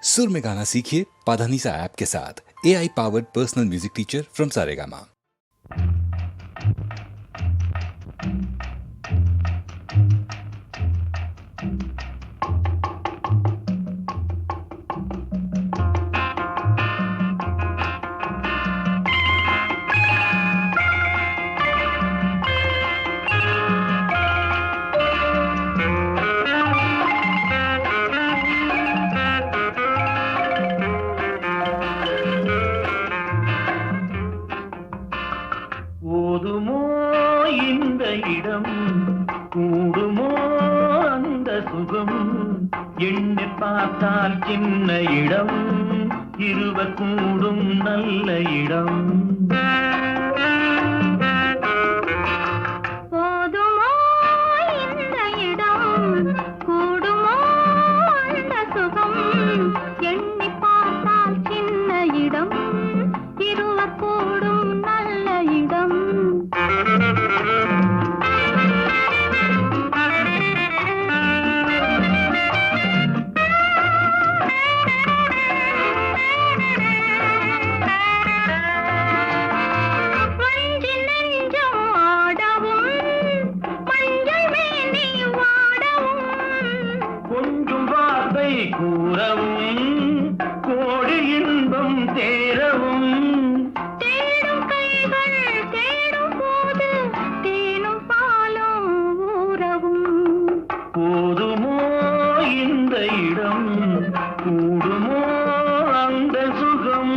सुर में गाना सीखिए पाधानीसा ऐप के साथ। AI powered personal music teacher from Saregama. போதுமோ இந்த இடம், கூடுமோ அந்த சுகம், எண்ணி பார்த்தால் சின்ன இடம், இருவர் கூடும் நல்ல இடம். போதுமோ இந்த இடம், கூடுமோ அந்த சுகம், எண்ணி பார்த்தால் சின்ன இடம், இருவர் கூடும் நல்ல இடம். கொஞ்சம் வார்த்தை கூறவும், கோடி இன்பம் தேரவும், தேடும் கைகள் தேடும் போது தேனும் பாலும் ஊறவும். போதுமோ இந்த இடம், கூடுமோ அந்த சுகம்.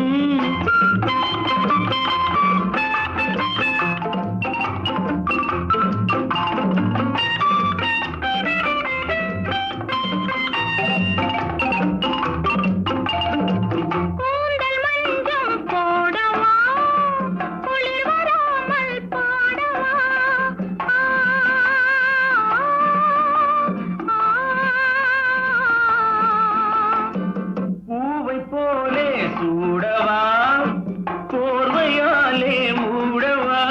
கூந்தல் மஞ்சம் போடவா, குளிர் வராமல் பாடவா. பூவை போலே சூடவா, போர்வையாலே மூடவா.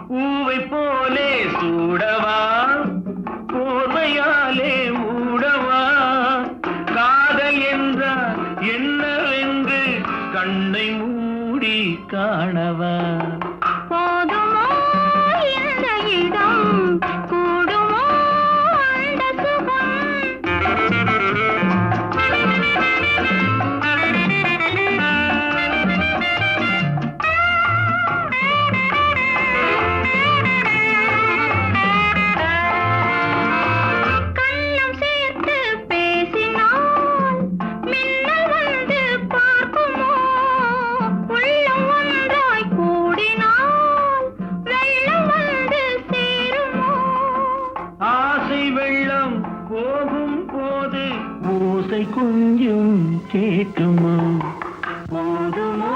பூவை போலே சூடவா, போர்வையாலே மூடவா. காதல் என்றால் என்னவென்று கண்ணை மூடி காணவா. போதுமோ இந்த இடம், கூடுமோ அந்த சுகம். கண்ணம் சேர்த்து பேசினால் மின்னல் வந்து பார்க்குமோ, உள்ளம் ஒன்றாய் கூடினால் வெள்ளம் வந்து சேருமோ. ஆசை வெள்ளம் போகும் போது ஓசை கொஞ்சம் கேட்குமோ. போதுமோ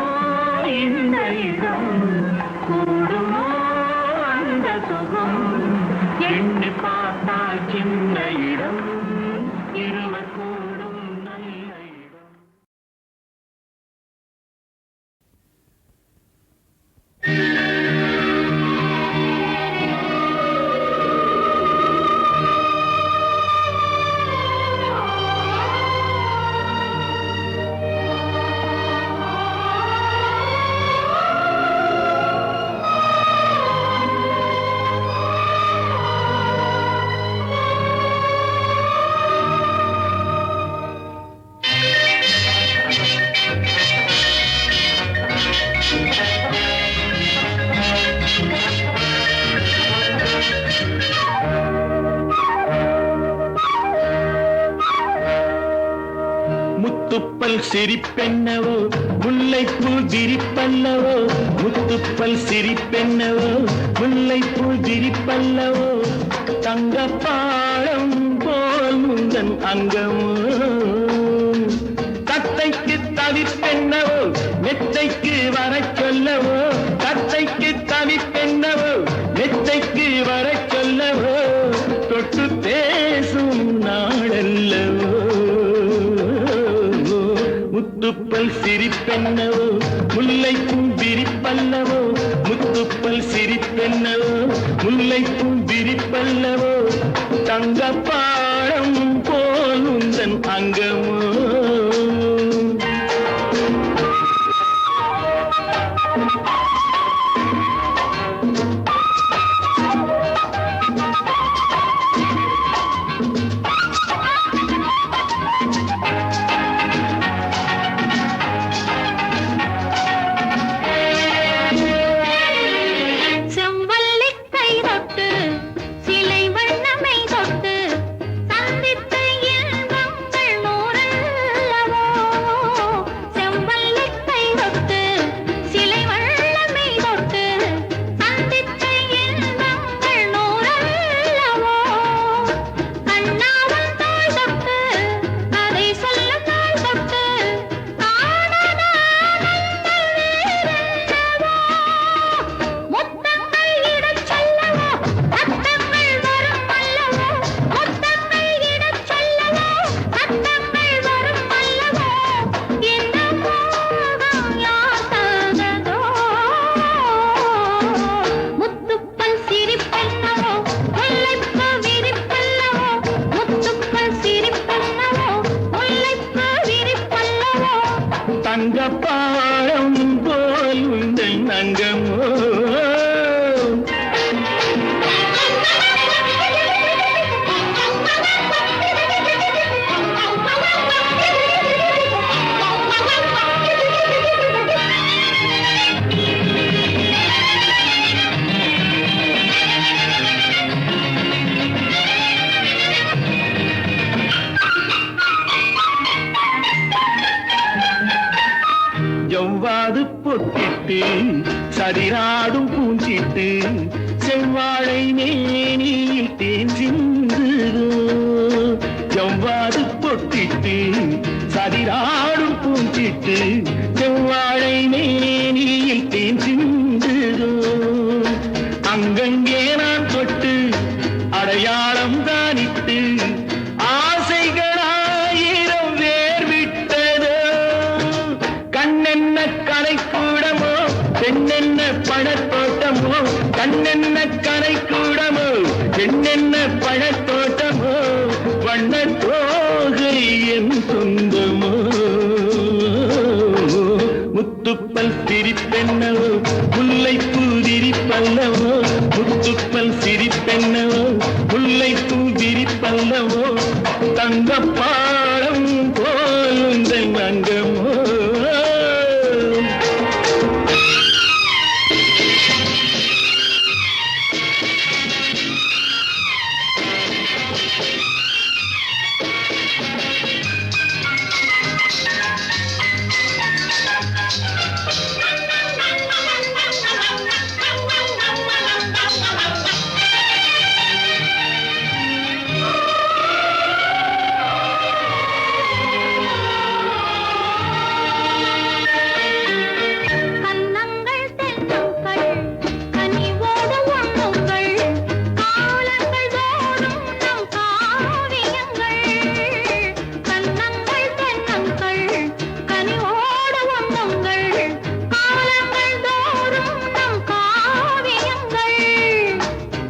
இந்த இடம், கூடுமோ அந்த சுகம், எண்ணி பார்த்தால் சின்ன இடம், இருவர் கூடும் நல்ல இடம். முத்துப்பல் சிரிப்பென்னவோ, முல்லைப்பூ விரிப்பல்லவோ. முத்துப்பல் சிரிப்பென்னவோ, முல்லைப்பூ விரிப்பல்லவோ. தங்கப்பாளம் போல் முந்தன் அங்கமோ. தத்தைக்கு தவிப்பென்னவோ, மெத்தைக்கு வரச் சொல்லவோ. தத்தைக்கு தவிப்பென்னவோ, மெத்தைக்கு வரச் சொல்லவோ. தொட்டு பேசும் நாளல்லவோ. முத்துப்பல் சிரிப்பென்னவோ, முல்லைப்பூ விரிப்பல்லவோ. முத்துப்பல் சிரிப்பென்னவோ, முல்லை முல்லைப்பும் விரிப்பல்லவோ தங்கப்பாடம் போல் உந்தன் அங்கமோ தங்கப்பாடம் போல் உந்தன் அங்கமோ ஜவ்வாது பொட்டிட்டு சரிராடும் பூஞ்சிட்டு செவ்வாழை மேனியில் தேன் சிந்துதோ ஜவ்வாது பொட்டிட்டு சரிராடும் பூஞ்சிட்டு செவ்வாழை மேனியில் தேன் சிந்துதோ அங்கங்கே நான் தொட்டு அடையாளம் தானிட்டு ஆசைகளாயிரம் வேர் விட்டதோ கண்ணென்ன கலைக்கூடமோ பெண்ணென்ன பழத்தோட்டமோ கண்ணென்ன கலைக்கூடமோ பெண்ணென்ன பழத்தோட்டமோ வண்ண தோகை என் சொந்தமோ முத்துப்பல் சிரிப்பென்னவோ முல்லைப்பூ விரிப்பல்லவோ முத்துப்பல் சிரிப்பென்னவோ முல்லைப்பூ விரிப்பல்லவோ தங்கப்பாடம் போல் உந்தன் அங்கமோ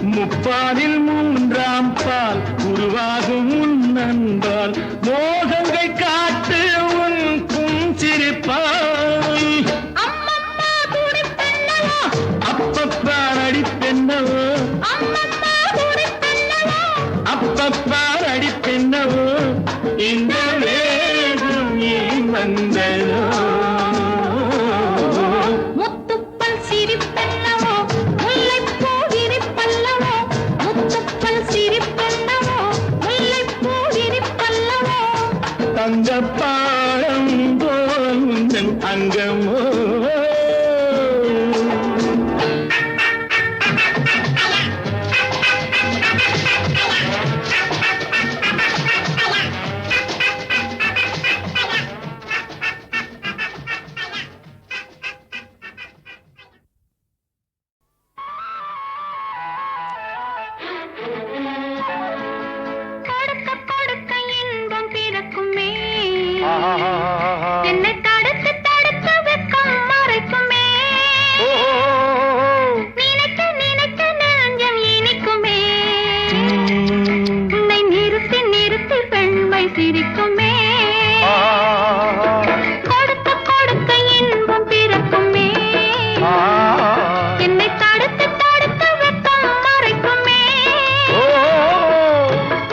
முப்பாலில் மூன்றாம் பால் உருவாகும் உன் அன்பால் மோகங்கள் காட்டு உன் புஞ்சிரிப்பால் அப்பப்பா அடிப்பென்னவோ அப்பப்பா அடிப்பென்னவோ இந்த வேகம் ஏன் வந்ததோ தங்கப்பாடம் போல் உந்தன் அங்கமோ சிரிக்குமே கொடுக்க கொடுக்க இன்பம் பிறக்குமே என்னை தடுத்து தடுத்து வெப்பம் மறைக்குமே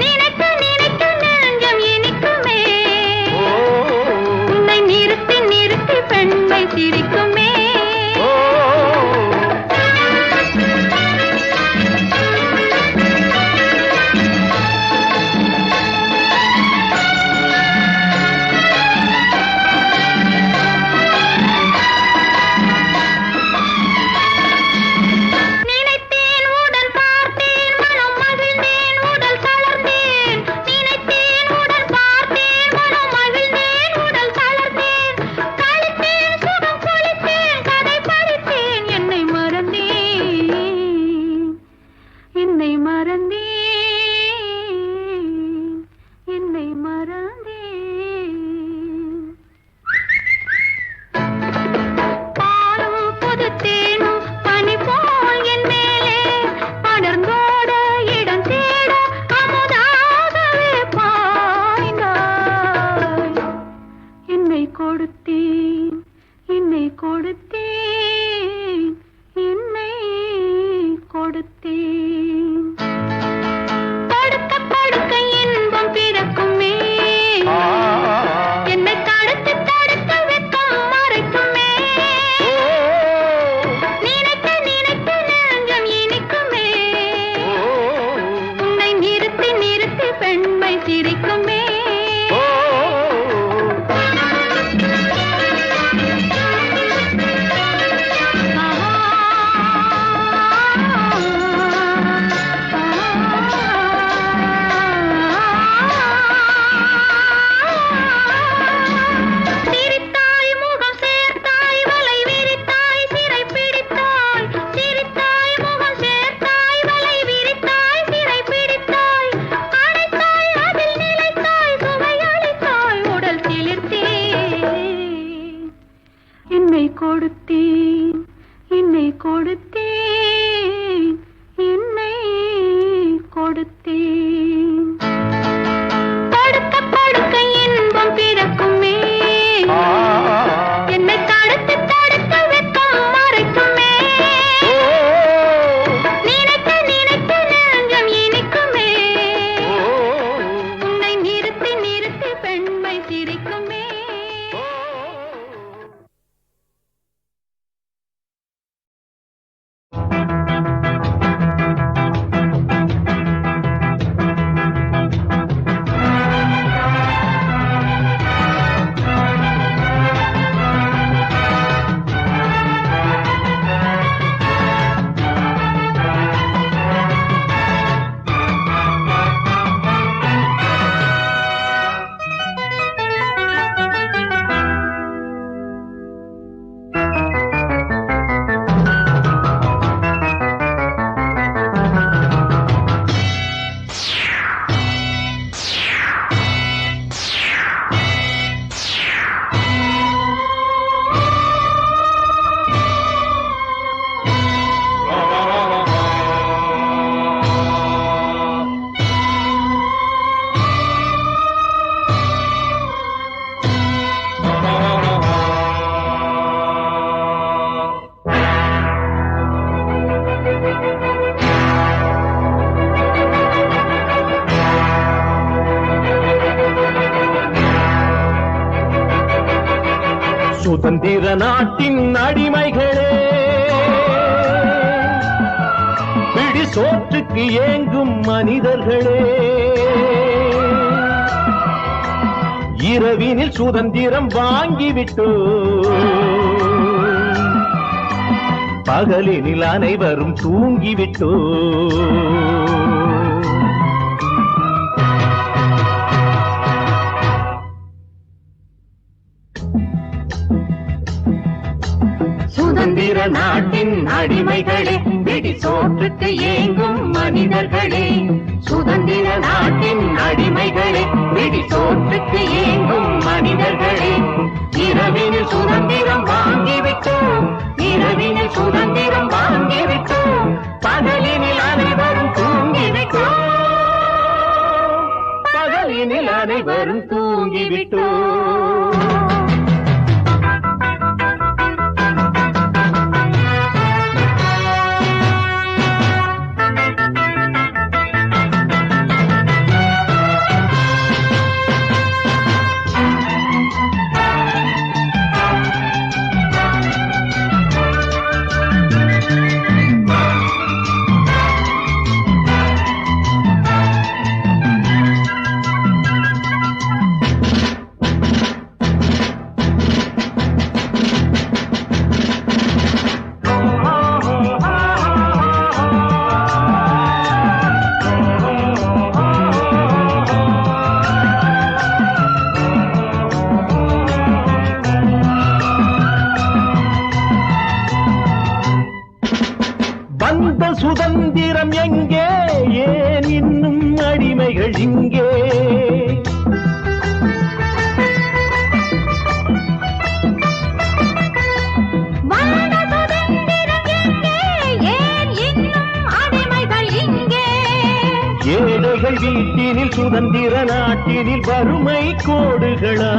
நினைக்க நினைக்க நெஞ்சம் இனிக்குமே உன்னை நிறுத்தி நிறுத்தி பெண்மை சிரிக்குமே சுதந்திர நாட்டின் அடிமைகளே, பிடி சோற்றுக்கு ஏங்கும் மனிதர்களே, இரவினில் சுதந்திரம் வாங்கிவிட்டோ, பகலினில் அனைவரும் தூங்கிவிட்டோ. சுதந்திர நாட்டின் அடிமைகளே, பிடி சோற்றுக்கு ஏங்கும் மனிதர்களே, சுதந்திர நாட்டின் அடிமைகளே, பிடி சோற்றுக்கு ஏங்கும் மனிதர்களே, இரவினில் சுதந்திரம் வாங்கிவிட்டோம், இரவினில் சுதந்திரம் வாங்கிவிட்டோம், பகலினில் அனைவரும் தூங்கிவிட்டோம், பகலினில் அனைவரும் தூங்கிவிட்டோ. வந்த சுதந்திரம் எங்கே, ஏன் இன்னும் அடிமைகள் இங்கே? ஏழைகள் வீட்டினில் சுதந்திர நாட்டினில் வறுமை கோடுகளா?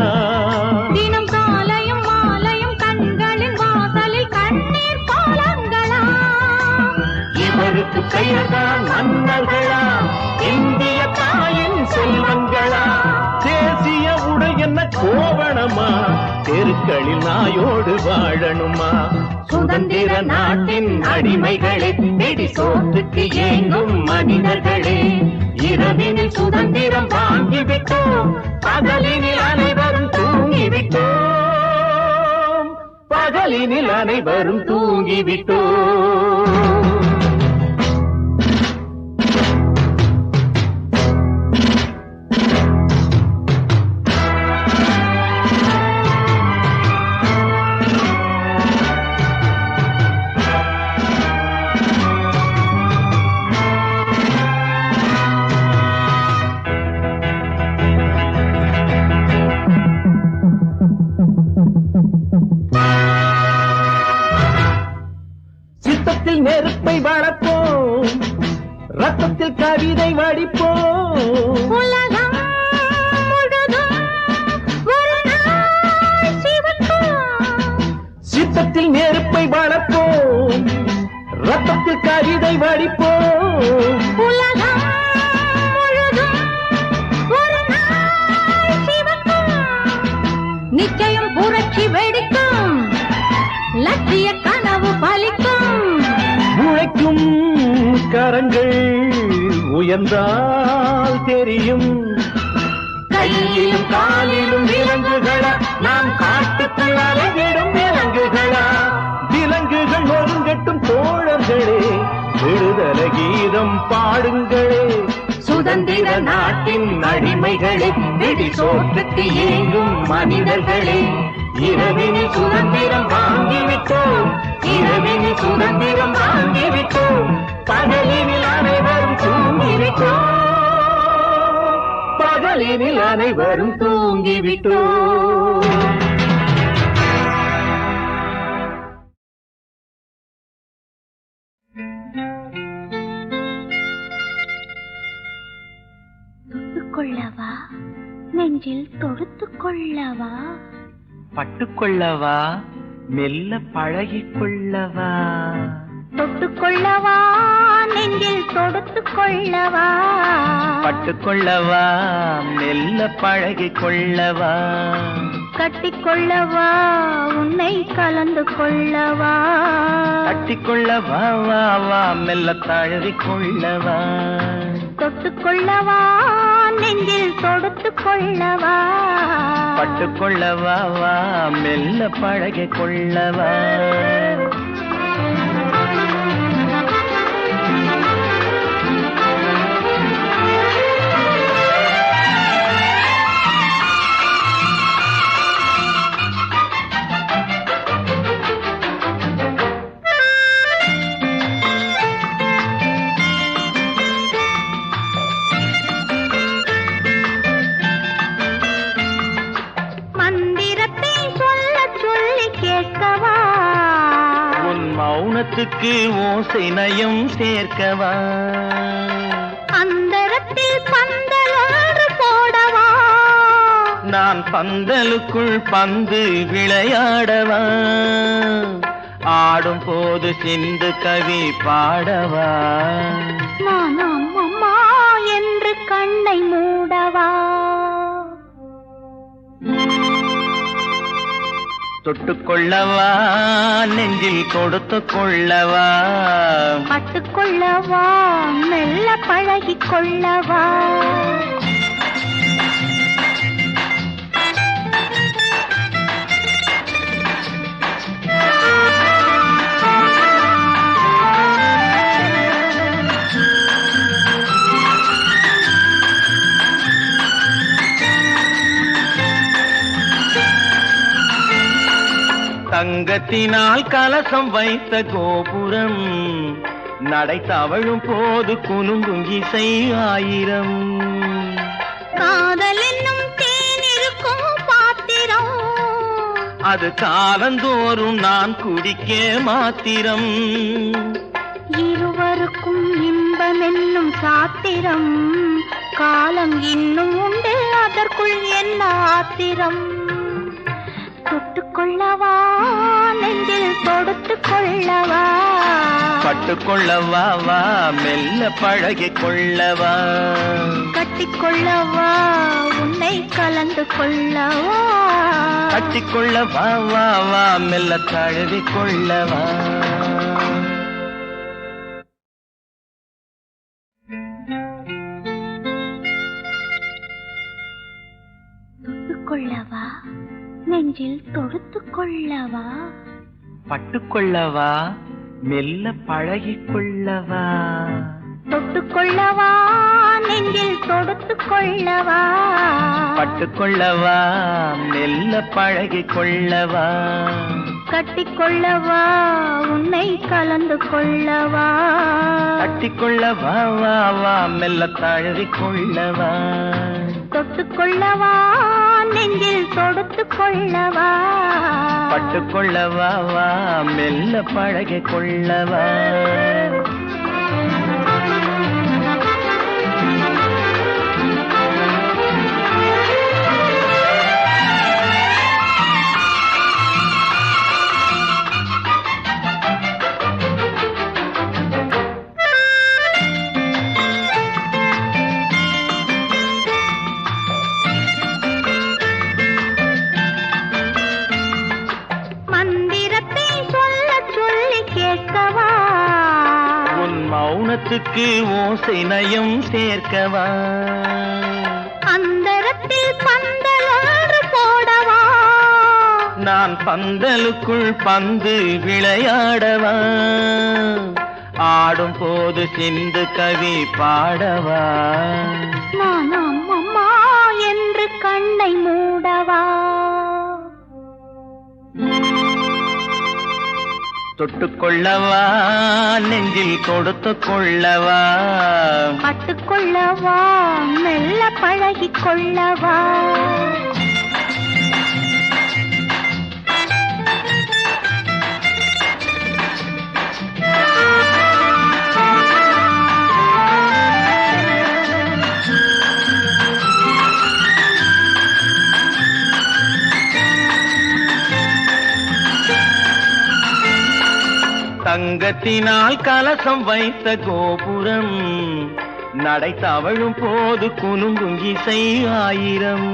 தினம் காலையும் மாலையும் கண்களின் வாசலில் கண்ணீர் கோலங்களா? இவருக்கு பெயர்தான் மன்னர்களா? இந்திய தாயின் செல்வங்களா? தேசிய உடை என்ன கோவணமா? தெருக்களில் நாயோடு வாழணுமா? சுதந்திர நாட்டின் அடிமைகளே, நெடி சோற்றுக்கு ஏங்கும் மனிதர்களே, இரவினில் சுதந்திரம் வாங்கிவிட்டோம், பகலினில் அனைவரும் தூங்கிவிட்டோம், பகலினில் அனைவரும் தூங்கிவிட்டோம். சித்தத்தில் நெருப்பை வளர்ப்போம், ரத்தத்தில் கவிதை வடிப்போம். உலகம் முழுதும் ஒரு நாள் சிவக்கும். சித்தத்தில் நெருப்பை வளர்ப்போம், ரத்தத்தில் கவிதை வடிப்போம். உலகம் முழுதும் ஒரு நாள் சிவக்கும். நிச்சயம் புரட்சி வெடிக்கும், லட்சிய கனவு பலிக்கும். உழைக்கும் கரங்கள் உயர்ந்தால் தெரியும், கையிலும் காலிலும் விலங்குகளா? நாம் காட்டுக்குள் அலைவிடும் விலங்குகளா? விலங்குகள் ஒருங்கட்டும் தோழர்களே, விடுதலை கீதம் பாடுங்களே. சுதந்திர நாட்டின் அடிமைகளே, வெடி சோற்றுக்கு ஏங்கும் மனிதர்களே, இரவினில் சுதந்திரம் வாங்கிவிட்டோம், இரவினில் சுதந்திரம் வாங்கிவிட்டோம், பகலினில் அனைவரும் தூங்கிவிட்டோம், பகலினில் அனைவரும் தூங்கிவிட்டோம். தொட்டுக்கொள்ளவா, நெஞ்சில் தொடுத்துக் கொள்ளவா, பட்டுக்கொள்ளவா, மெல்ல பழகிக்கொள்ளவா, தொட்டுக்கொள்ளவா, நெஞ்சில் தொடுத்துக் கொள்ளவா, பட்டுக்கொள்ளவா, மெல்ல பழகிக்கொள்ளவா, கட்டிக்கொள்ளவா, உன்னை கலந்து கொள்ளவா, கட்டிக்கொள்ளவா, வா வா, மெல்ல தழுவிக்கொள்ளவா, தொட்டுக்கொள்ளவா, நெஞ்சில் தொடுத்துக் கொள்ளவா, பட்டுக்கொள்ளவா, வா மெல்ல பழகிக்கொள்ளவா. மௌனத்துக்கு ஓசை நயம் சேர்க்கவா, அந்தரத்தில் பந்தலொன்று போடவா, நான் பந்தலுக்குள் பந்து விளையாடவா, ஆடும் போது சிந்து கவி பாடவா, நான் அம்மம்மா என்று கண்ணை மூடவா, தொட்டுக்கொள்ளவா நெஞ்சில் கொடுத்து கொள்ளவா, பட்டுக்கொள்ளவா மெல்ல பழகிக் கொள்ளவா, தங்கத்தினால் கலசம் வைத்த கோபுரம், நடை தவழும் போது குலுங்கும் இசை ஆயிரம், காதல் என்னும் தேனிருக்கும் பாத்திரம், அது காலந்தோறும் நான் குடிக்க மாத்திரம், இருவருக்கும் இன்பம் என்னும் சாத்திரம், காலம் இன்னும் உண்டு அதற்குள் என்ன ஆத்திரம், தொட்டுக்கொள்ளவா நெஞ்சில் தொடுத்துக் கொள்ளவா, பட்டுக்கொள்ளவா வா மெல்ல பழகிக் கொள்ளவா, கட்டிக்கொள்ளவா உன்னை கலந்து கொள்ளவா, கட்டிக்கொள்ளவா வா வா மெல்ல தழுவிக் கொள்ளவா. தொட்டுக்கொள்ளவா நெஞ்சில் தொடுத்துக் கொள்ளவா, பட்டுக்கொள்ளவா மெல்ல பழகிக் கொள்ளவா, தொட்டுக்கொள்ளவா நெஞ்சில் தொடுத்துக் கொள்ளவா, பட்டுக்கொள்ளவா மெல்ல பழகிக் கொள்ளவா, கட்டிக்கொள்ளவா உன்னை கலந்து கொள்ளவா, கட்டிக்கொள்ளவா வா வா மெல்ல தழுவிக் கொள்ளவா, தொட்டுக்கொள்ளவா நெஞ்சில் தொடுத்துக் கொள்ளவா, பட்டுக்கொள்ளவா வா மெல்ல பழகிக் கொள்ளவா. மௌனத்துக்கு ஓசை நயம் சேர்க்கவா, அந்தரத்தில் பந்தல் ஒன்று போடவா, நான் பந்தலுக்குள் பந்து விளையாடவா, ஆடும் போது சிந்து கவி பாடவா, நான் அம்மம்மா என்று கண்ணை மூடவா, தொட்டுக்கொள்ளவா நெஞ்சில் கொடுத்து கொள்ளவா, பட்டுக்கொள்ளவா மெல்ல பழகிக் கொள்ளவா, தங்கத்தினால் கலசம் வைத்த கோபுரம், நடை தவழும் போது குலுங்கும் இசை ஆயிரம்,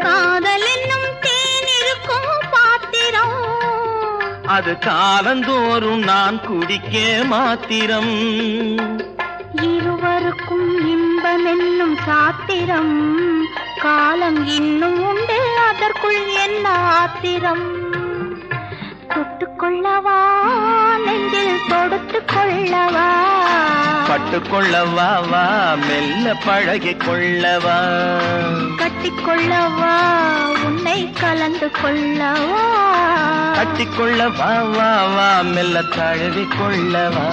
காதல் என்னும் தேனிருக்கும் பாத்திரம், அது காலந்தோறும் நான் குடிக்க மாத்திரம், இருவருக்கும் இன்பம் என்னும் சாத்திரம், காலம் இன்னும் உண்டு அதற்குள் என்ன ஆத்திரம், தொட்டுக்கொள்ளவா நெஞ்சில் தொடுத்துக் கொள்ளவா, பட்டுக்கொள்ளவா வா மெல்ல பழகிக் கொள்ளவா, கட்டிக்கொள்ளவா உன்னை கலந்து கொள்ளவா, கட்டிக்கொள்ளவா வா வா மெல்ல தழுவிக் கொள்ளவா.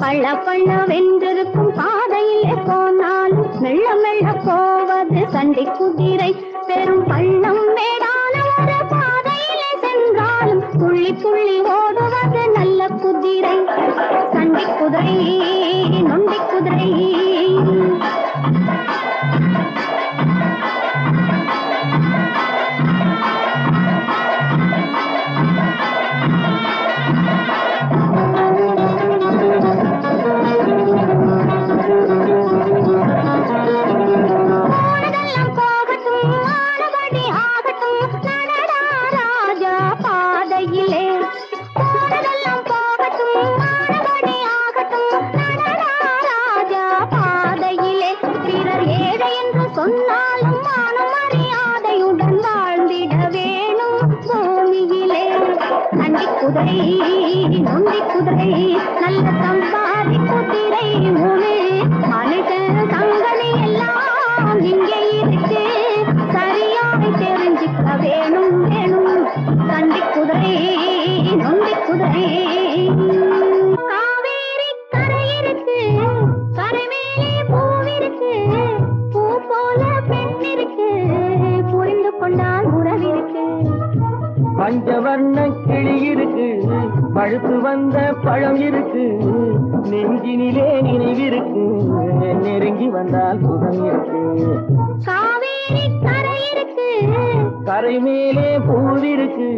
பள்ள பள்ள வென்றிருக்கும் பாதையிலே போனாலும் மெல்ல மெல்ல போவது சண்டை குதிரை. பெரும் பள்ளம் மேடான ஒரு பாதையிலே சென்றாலும் துள்ளி துள்ளி ஓடுவது நல்ல குதிரை. சண்டை குதிரை நொண்டி குதிரை. சொன்னாலும் மானம் மரியாதையுடன் வாழ்ந்திட வேணும் பூமியிலே. நண்டி குதிரை நொண்டி குதிரை நல்ல சம்பாதி குதிரை மூணு மனுஷன் சங்கதி எல்லாம் இங்கே இருக்கு. சரியாய் தெரிஞ்சுக்க வேணும் வேணும் நண்டி குதிரை நொண்டி குதிரை. காவேரி கரை இருக்கு, கரை மேலே பூவிருக்கு, பூ போல பெண் இருக்கு, புரிந்து கொண்டால் உறவிருக்கு. பஞ்சவர்ண கிளி இருக்கு, பழுத்து வந்த பழம் இருக்கு, நெஞ்சினிலே நினைவிருக்கு, நெருங்கி வந்தால் சுகம் இருக்கு. காவேரி கரை இருக்கு, கரை மேலே பூவிருக்கு.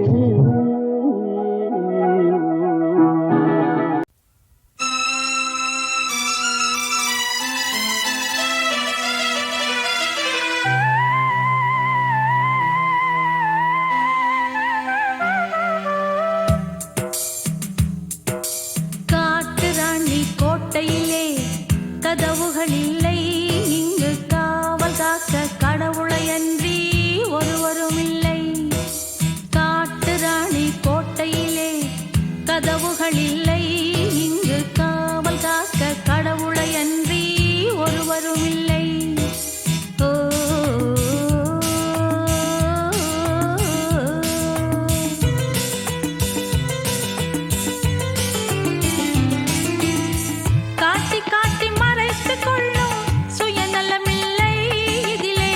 கதவுகள் இல்லை இங்கு காவல் காக்க கடவுளையன்றி ஒருவரும் இல்லை. காட்டு ராணி கோட்டையிலே கதவுகள் இல்லை இங்கு காவல் காக்க கடவுளையன்றி ஒருவரும் இல்லை. ஓ காட்டி காட்டி கொள்ளும் சுயநலமில்லை இதிலே,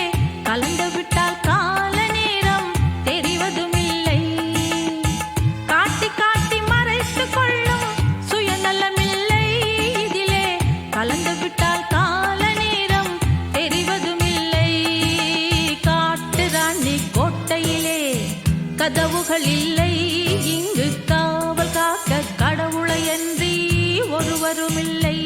கலந்து விட்டால் கால நேரம் தெரிவதும் இல்லை. காட்டி காட்டி மறைத்து கொள்ளும் சுயநலமில்லை இதிலே, கலந்து விட்டால் கால நேரம் தெரிவதும் இல்லை. காட்டு ராணி கோட்டையிலே கதவுகள் இல்லை இங்கு காவல் காக்க கடவுளையன்றி ஒருவரும் இல்லை.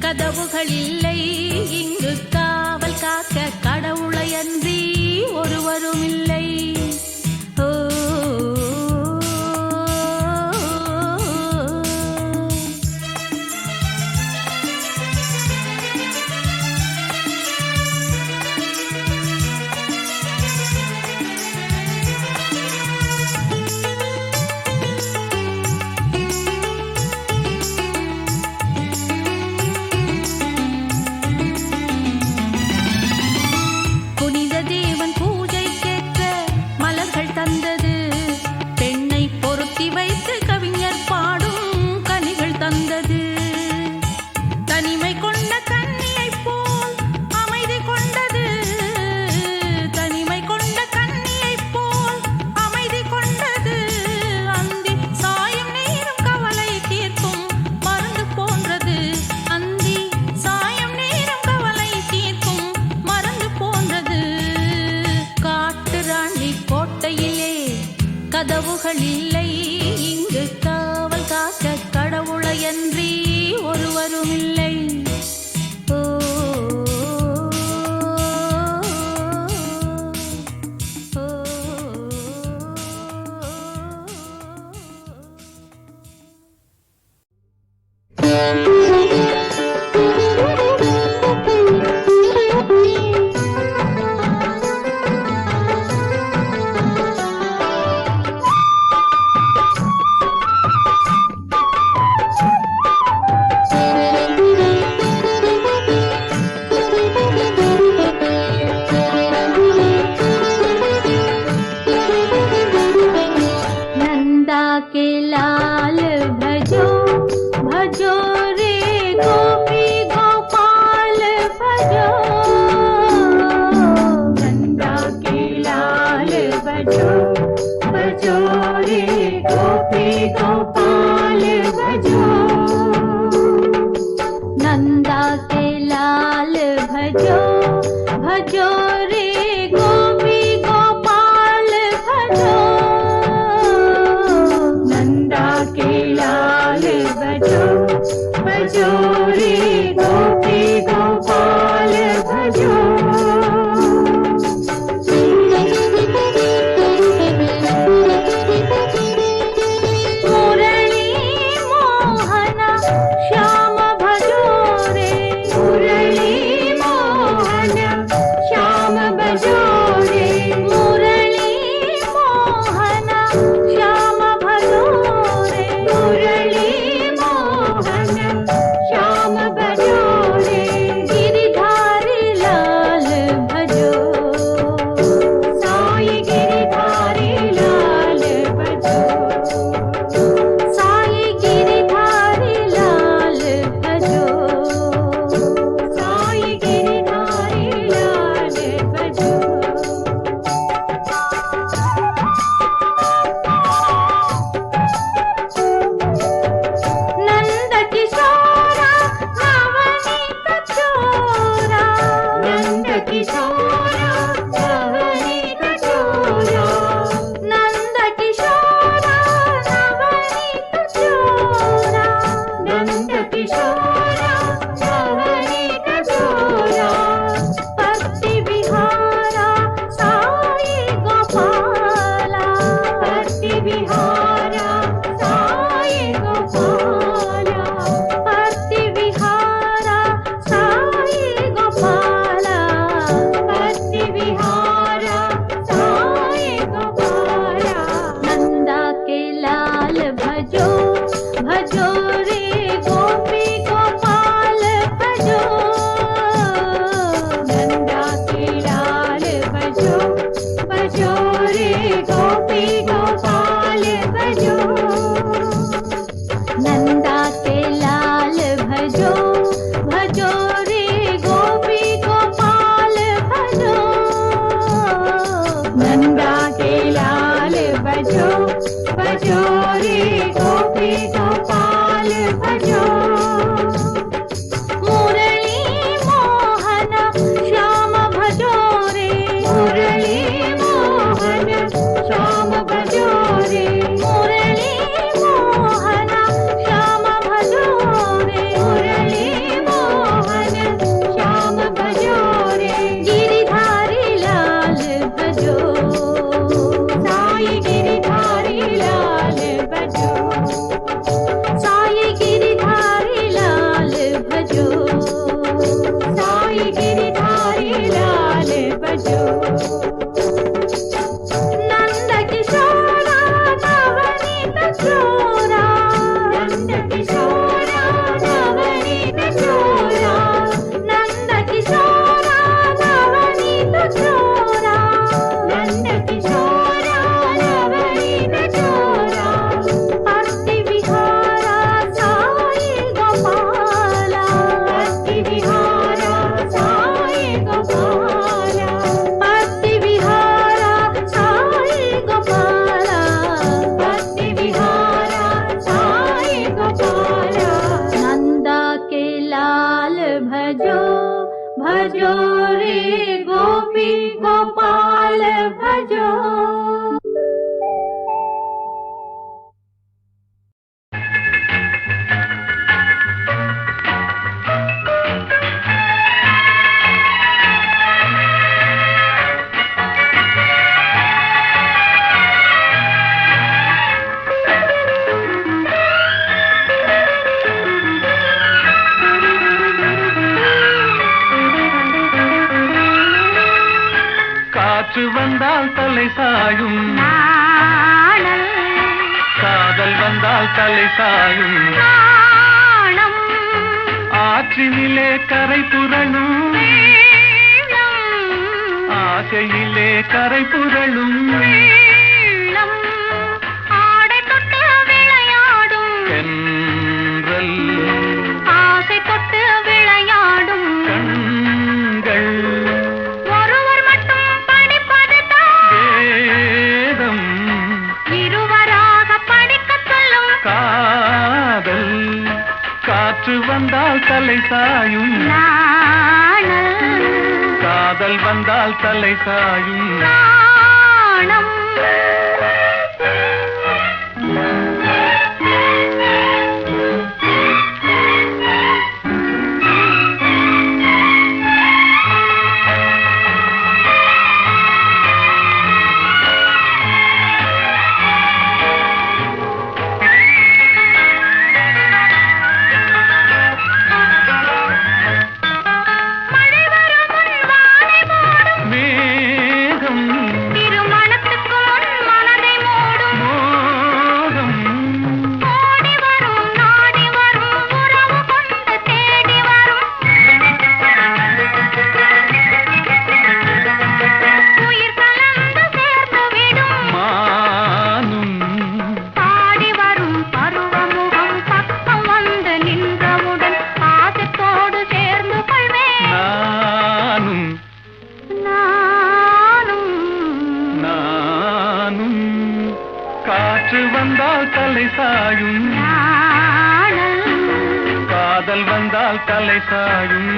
கதவுகள் இல்லை இங்கு காவல் காக்க கடவுளையன்றி ஒருவரும் இல்லை. ஓ नंदा के लाल भजो भजो रे गोपी गोपाल भजो नंदा के लाल भजो भजो रे गोपी गोपाल भजो भजो रे गोपी गोपाल भजो। காற்று வந்தால் தலை சாயும் காதல் வந்தால் தலை சாயும் ஆற்றினிலே கரை புரளும் ஆசையிலே கரை புரளும் ஆடை தொட்டு விளையாடும் தென்றல் ஆசை தொட்டு விளையாடும் கண்கள் ஒருவர் மட்டும் படிப்பதுதான் வேதம் இருவராக படிக்க சொல்லும் காதல் காற்று வந்தால் தலை தலை சாயும் நாணல் காதல் வந்தால் தலை சாயும் நாணம் காற்று வந்தால் தலை சாயும் காதல் வந்தால் தலை சாயும்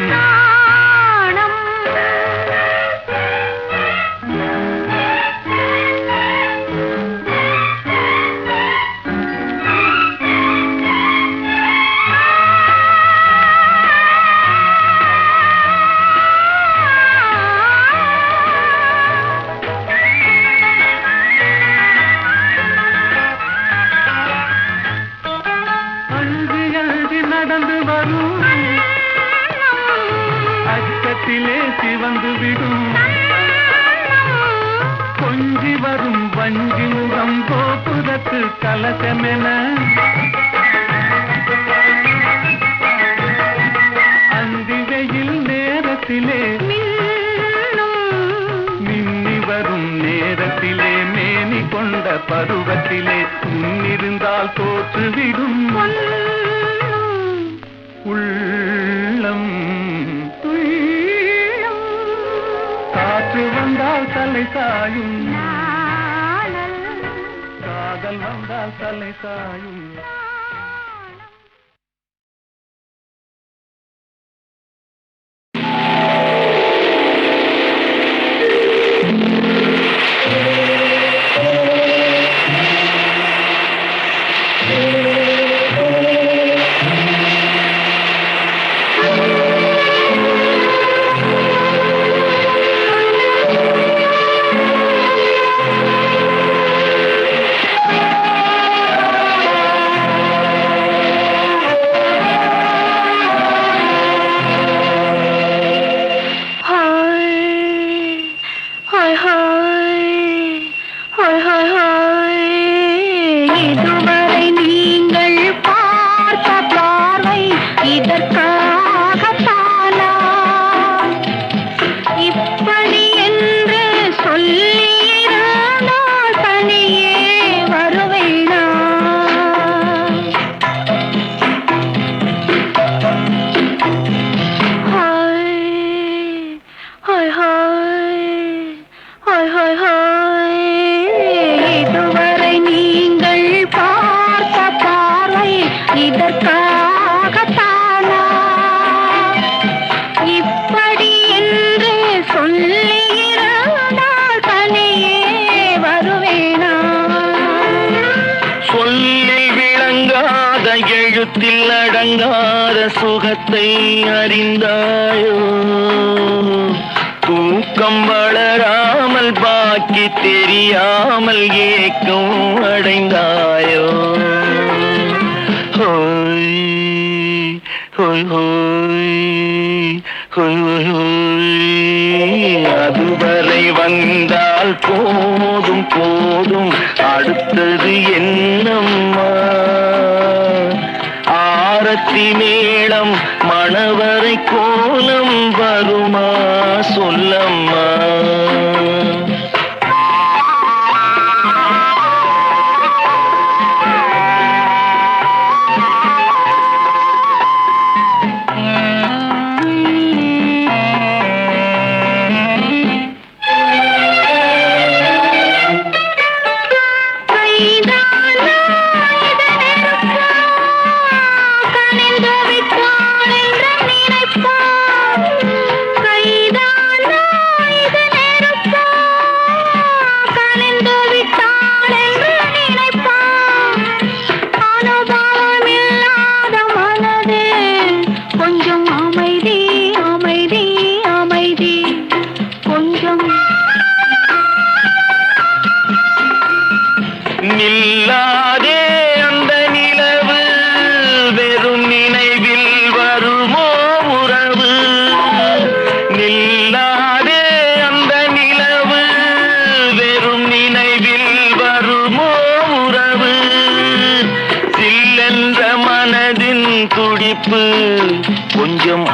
நடந்து வரும் அச்சத்திலே சிவந்து விடும் கொஞ்சி வரும் வஞ்சி முகம் கோபுரத்து கலசமென அந்தி வெயில் நேரத்திலே மின்னி வரும் நேரத்திலே மேனி கொண்ட பருவத்திலே முன்னிருந்தால் தோற்றுவிடும் உள்ளம் காற்று வந்தால் தலை சாயும் காதல் வந்தால் தலை சாயும் எழுத்தில் அடங்காத சுகத்தை அறிந்தாயோ தூக்கம் வளராமல் பாக்கி தெரியாமல் ஏக்கம் அடைந்தாயோ ஹோய் ஹோய் ஹோய் ஹோய் ஹோய் அதுவரை வந்தால் போதும் போதும் அடுத்தது என்னம்மா ஆரத்தி மேளம் மணவரை கோலம் வருமா சொல்லம்மா கனிந்து விட்டான் என்ற நீ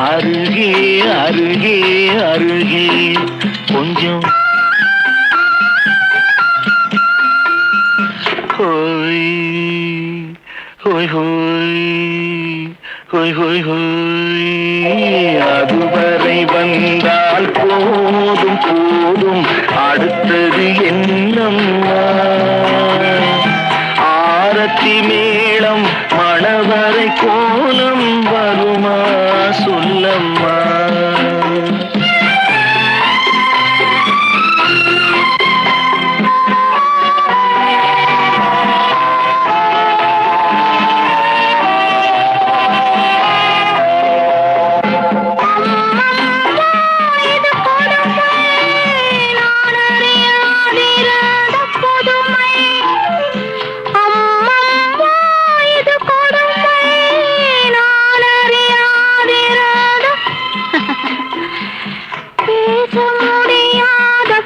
அருகே அருகே அருகே கொஞ்சம் ஹோய் ஹோய் ஹோய் ஹோய் ஹோய் ஹோய் அதுவரை வந்தால் போதும் போதும் அடுத்தது என்னம்மா ஆரத்தி மேளம் மணவரை கோலம் வருமா சொல்லம்மா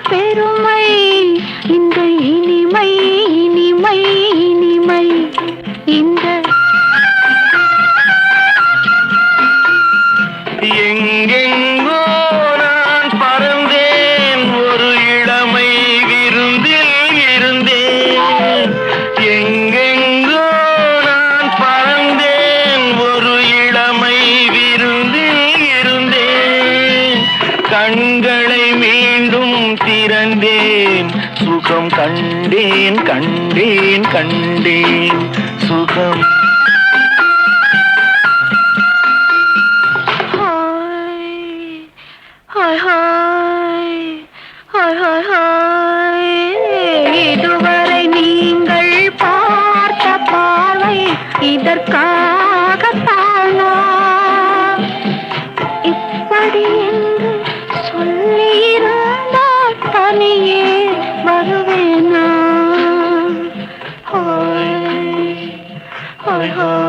பெருமை இந்த இனிமை இனிமை இனிமை இந்த எங்கெங்கோ நான் பறந்தேன் ஒரு இளமை விருந்தில் இருந்தேன் எங்கெங்கோ நான் பறந்தேன் ஒரு இளமை விருந்தில் இருந்தேன் கண்களை மீண்டும் திறந்தேன் சுகம் கண்டேன் கண்டேன் கண்டேன் சுகம் hi hi hi hi hi இதுவரை நீங்கள் பார்த்த பார்வை இதற்காகத்தானா இப்படி என்று சொல்லியிருந்தால் தனியே வருவேனா ஹாய் ஹாய் ஹாய்